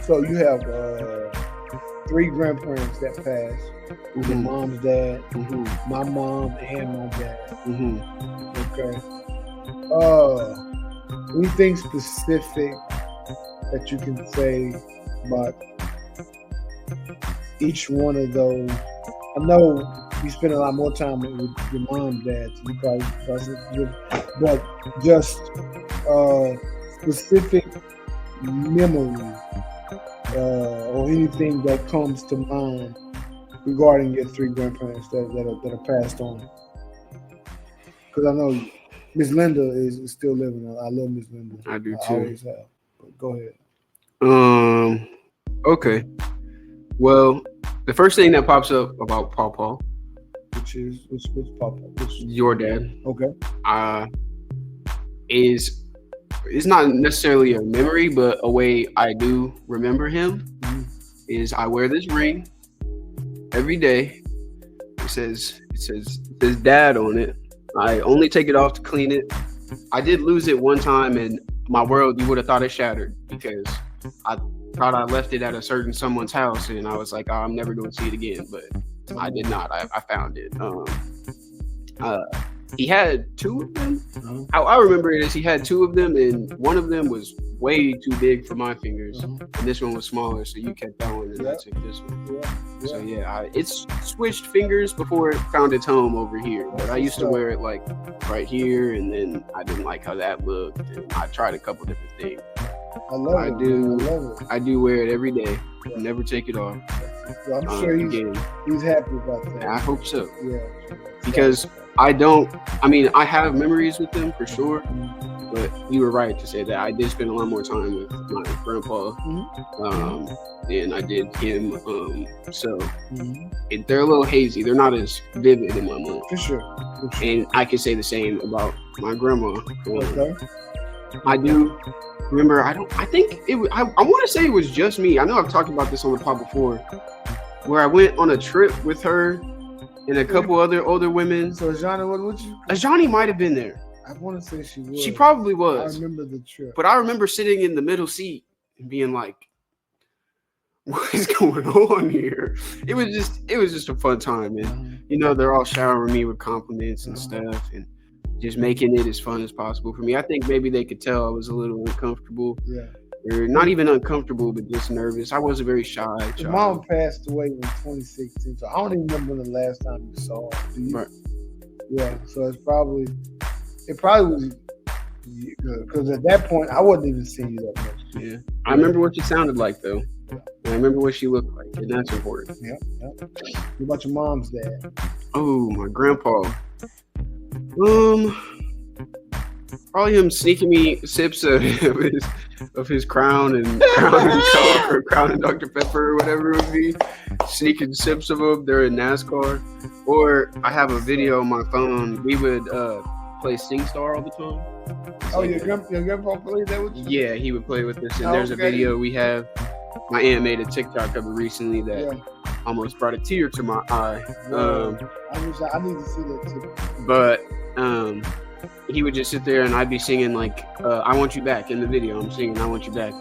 So you have 3 grandparents that passed. Your mom's dad, my mom, and my dad. Okay. Anything specific that you can say about each one of those? I know you spend a lot more time with your mom, dad. So you probably, but just specific memories or anything that comes to mind regarding your 3 grandparents that are passed on. Because I know Miss Linda is still living. I love Miss Linda. I do too. I always have. But go ahead. Okay. Well, the first thing that pops up about Pawpaw, which Pawpaw? Your dad. Okay. Is not necessarily a memory, but a way I do remember him. Is I wear this ring every day. It says Dad on it. I only take it off to clean it. I did lose it one time, and my world, you would have thought it shattered because I thought I left it at a certain someone's house, and I was like, oh, I'm never going to see it again. But I did not. I found it. He had 2 of them. How I remember it is he had 2 of them, and one of them was way too big for my fingers, and this one was smaller. So you kept that one, and I took this one. So yeah, it's switched fingers before it found its home over here. But I used to wear it like right here, and then I didn't like how that looked, and I tried a couple different things. I do wear it every day. Never take it off. So I'm sure he's happy about that. I hope so. Yeah. Because I have memories with them for sure, but you were right to say that I did spend a lot more time with my grandpa than I did him. They're a little hazy. They're not as vivid in my mind. For sure. And I can say the same about my grandma. Okay. I do remember. I want to say it was just me. I know I've talked about this on the pod before, where I went on a trip with her and a couple other older women. So Ajani, what would you? Ajani might have been there. I want to say she was. She probably was. I remember the trip. But I remember sitting in the middle seat and being like, what is going on here? It was just a fun time. And, they're all showering me with compliments and stuff and just making it as fun as possible for me. I think maybe they could tell I was a little uncomfortable. Yeah. Or not even uncomfortable, but just nervous. I was a very shy child. Your mom passed away in 2016, so I don't even remember the last time you saw her. Do you? Right. Yeah, so it probably was, because at that point, I wasn't even seeing you that much. Yeah. I remember what she sounded like, though. I remember what she looked like, and that's important. Yeah. What about your mom's dad? Oh, my grandpa. Probably him sneaking me sips of his Crown and Coke or Crown and Dr. Pepper or whatever it would be. Sneaking sips of them. They're in NASCAR. Or I have a video on my phone. We would play SingStar all the time. Your grandpa played that with you? Yeah, he would play with us. And there's a video we have. My aunt made a TikTok of it recently that almost brought a tear to my eye. I need to see that too. But he would just sit there and I'd be singing like I Want You Back in the video. I'm singing I Want You Back.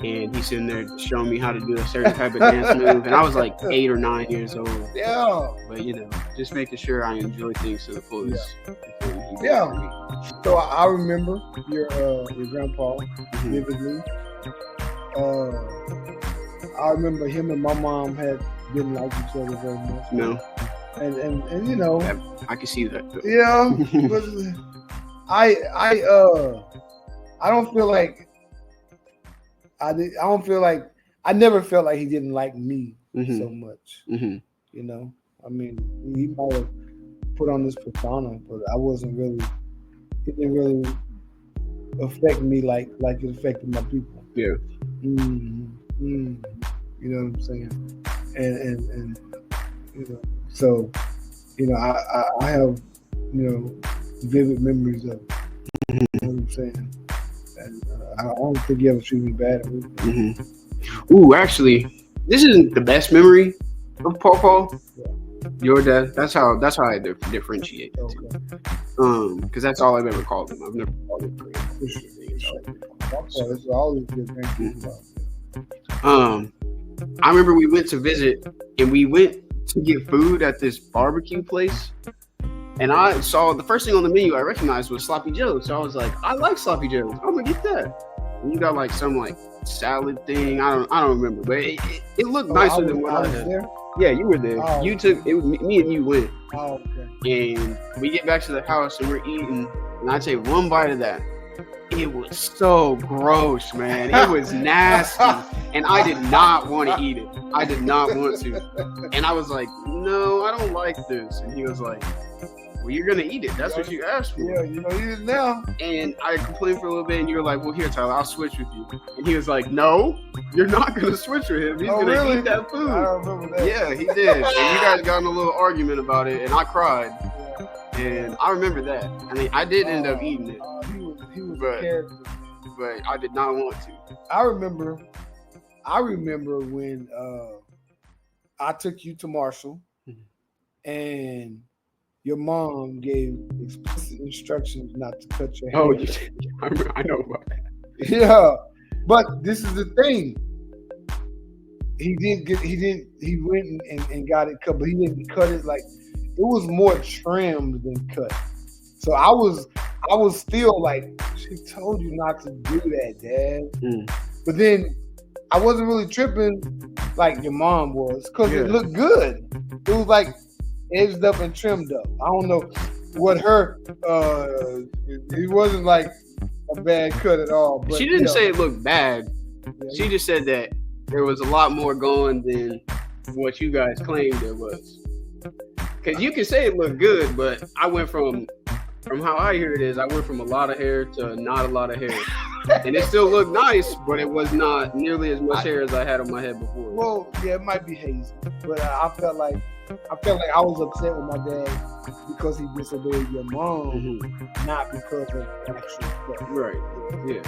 And he's sitting there showing me how to do a certain type of dance move. And I was like 8 or 9 years old. Yeah. But, just making sure I enjoy things to the fullest. Yeah. So I remember your grandpa vividly. I remember him and my mom didn't like each other very much. No. And I can see that. Yeah. But I don't feel like I never felt like he didn't like me so much. I mean, he might have put on this persona, but it didn't really affect me like it affected my people. Yeah. You know what I'm saying? And so I have vivid memories of it. You know what I'm saying? And I don't think you ever treated me bad. Ooh, actually, this isn't the best memory of Pawpaw. Yeah. Your dad. That's how I differentiate it. Because that's all I've ever called him. I've never called him. Okay, that's all these good things. I remember we went to visit, and we went to get food at this barbecue place. And I saw the first thing on the menu I recognized was Sloppy Joe. So I was like, I like Sloppy Joe. I'm gonna get that. And you got like some like salad thing. I don't remember, but it looked nicer than what I had. There? Yeah, you were there. Oh, you took it was me and you went. Oh, okay. And we get back to the house and we're eating, and I take one bite of that. It was so gross, man. It was nasty. And I did not want to eat it. I did not want to. And I was like, no, I don't like this. And he was like, well, you're going to eat it. That's what you asked for. Yeah, you know, eat it now. And I complained for a little bit, and you were like, well, here, Tyler, I'll switch with you. And he was like, no, you're not going to switch with him. He's going to eat that food. I don't remember that. Yeah, he did. And you guys got in a little argument about it, and I cried. And I remember that. I mean, I did end up eating it. He was a character. But I did not want to. I remember when I took you to Marshall, and your mom gave explicit instructions not to cut your hair. Oh, you did. I know about that. Yeah, but this is the thing. He went and got it cut, but he didn't cut it like it was more trimmed than cut. So I was still like, she told you not to do that, Dad. But then I wasn't really tripping like your mom was, because it looked good. It was like edged up and trimmed up. I don't know what her it wasn't like a bad cut at all. But she didn't say it looked bad. She just said that there was a lot more going than what you guys claimed there was. Because you can say it looked good, but I went from how I hear it is, I went from a lot of hair to not a lot of hair. And it still looked nice, but it was not nearly as much hair as I had on my head before. Well, yeah, it might be hazy, but I felt like I was upset with my dad because he disobeyed your mom, not because of actual stuff. Right. Yeah.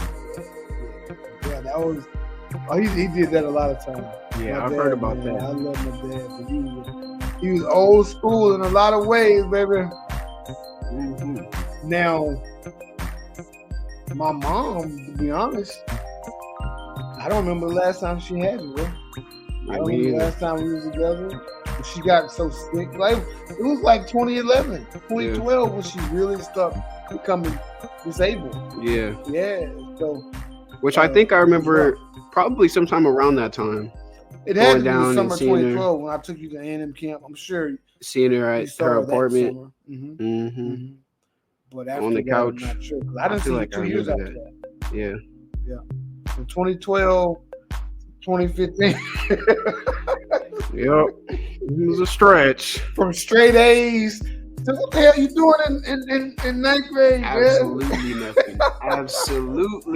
Yeah, that was. Oh, he did that a lot of times. Yeah, I've heard about that. I love my dad, but he was old school in a lot of ways, baby. Now, my mom, to be honest, I don't remember the last time she had it, bro. I don't remember the last time we was together. She got so sick. Like it was like 2011, 2012 when she really started becoming disabled. Yeah. Yeah. So, which I think I remember probably sometime around that time. It had to be summer 2012 when I took you to A&M camp. I'm sure seeing her at her apartment. But after on the couch. I'm not sure, I didn't see like 2 years after that. Yeah. From 2012, 2015. Yep. It was a stretch. From straight A's to what the hell you doing in ninth grade, Absolutely nothing. Absolutely.